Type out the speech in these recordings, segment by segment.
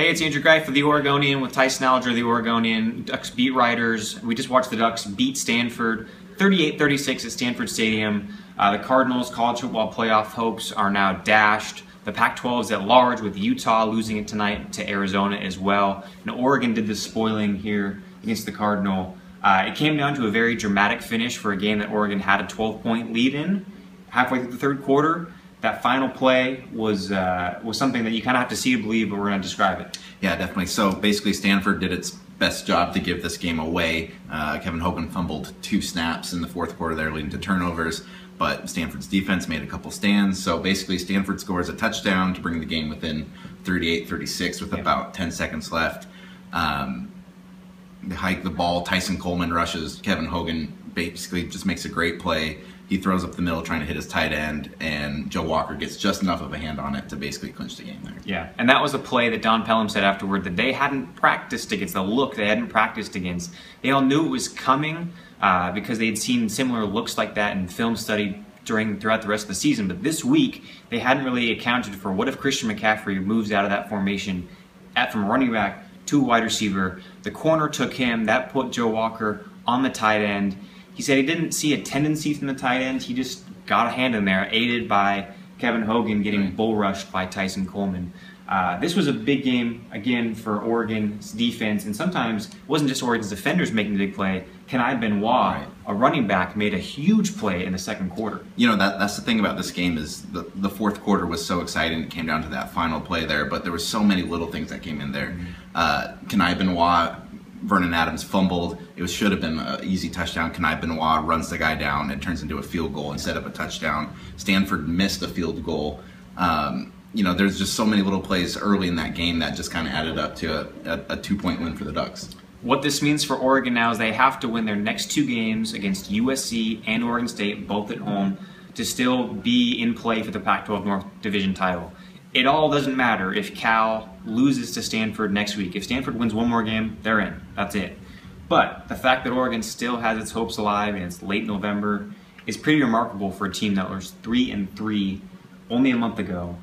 Hey, it's Andrew Greif for The Oregonian with Tyson Alger, The Oregonian, Ducks beat writers. We just watched the Ducks beat Stanford 38-36 at Stanford Stadium. The Cardinals' college football playoff hopes are now dashed. The Pac-12 is at large with Utah losing it tonight to Arizona as well. And Oregon did the spoiling here against the Cardinal. It came down to a very dramatic finish for a game that Oregon had a 12-point lead in halfway through the third quarter. That final play was something that you kind of have to see to believe, but we're going to describe it. Yeah, definitely. So basically Stanford did its best job to give this game away. Kevin Hogan fumbled 2 snaps in the fourth quarter there, leading to turnovers, but Stanford's defense made a couple stands. So basically Stanford scores a touchdown to bring the game within 38-36 with about 10 seconds left. They hike the ball. Tyson Coleman rushes. Kevin Hogan basically just makes a great play. He throws up the middle trying to hit his tight end, and Joe Walker gets just enough of a hand on it to basically clinch the game there. Yeah, and that was a play that Don Pelham said afterward that they hadn't practiced against, the look they hadn't practiced against. They all knew it was coming because they'd seen similar looks like that in film study throughout the rest of the season. But this week, they hadn't really accounted for what if Christian McCaffrey moves out of that formation from running back to wide receiver. The corner took him. That put Joe Walker on the tight end. He said he didn't see a tendency from the tight end. He just got a hand in there, aided by Kevin Hogan getting bull rushed by Tyson Coleman. This was a big game, again, for Oregon's defense, and sometimes it wasn't just Oregon's defenders making the big play. Kenai Benoit, a running back, made a huge play in the second quarter. You know, that's the thing about this game is the fourth quarter was so exciting. It came down to that final play there, but there were so many little things that came in there. Kenai Benoit, Vernon Adams fumbled. It should have been an easy touchdown. Kenai Benoit runs the guy down. It turns into a field goal instead of a touchdown. Stanford missed a field goal. You know, there's just so many little plays early in that game that just kind of added up to a 2-point win for the Ducks. What this means for Oregon now is they have to win their next 2 games against USC and Oregon State, both at home, to still be in play for the Pac-12 North Division title. It all doesn't matter if Cal loses to Stanford next week. If Stanford wins one more game, they're in. That's it. But the fact that Oregon still has its hopes alive and it's late November is pretty remarkable for a team that was 3-3 only a month ago.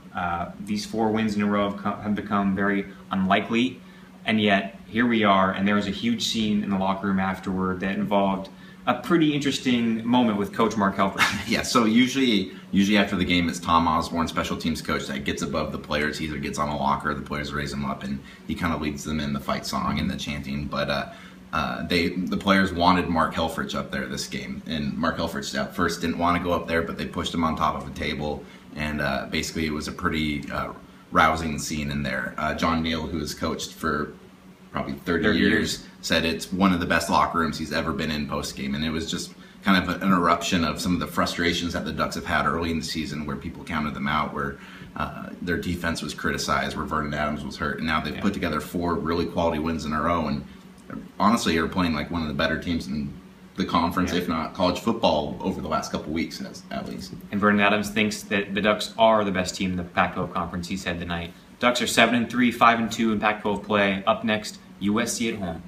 These 4 wins in a row have become very unlikely, and yet here we are, and there was a huge scene in the locker room afterward that involved a pretty interesting moment with Coach Mark Helfrich. Yeah, so usually after the game, it's Tom Osborne, special teams coach, that gets above the players. He either gets on a locker, the players raise him up, and he kind of leads them in the fight song and the chanting. But the players wanted Mark Helfrich up there this game, and Mark Helfrich at first didn't want to go up there, but they pushed him on top of a table, and basically it was a pretty rousing scene in there. John Neal, who has coached for probably 30 years, said it's one of the best locker rooms he's ever been in post-game, and it was just kind of an eruption of some of the frustrations that the Ducks have had early in the season, where people counted them out, where their defense was criticized, where Vernon Adams was hurt, and now they've put together 4 really quality wins in a row, and honestly are playing like one of the better teams in the conference, if not college football, over the last couple weeks at least. And Vernon Adams thinks that the Ducks are the best team in the Pac-12 conference, he said tonight. Ducks are 7-3, 5-2 in Pac-12 play. Up next, USC at home.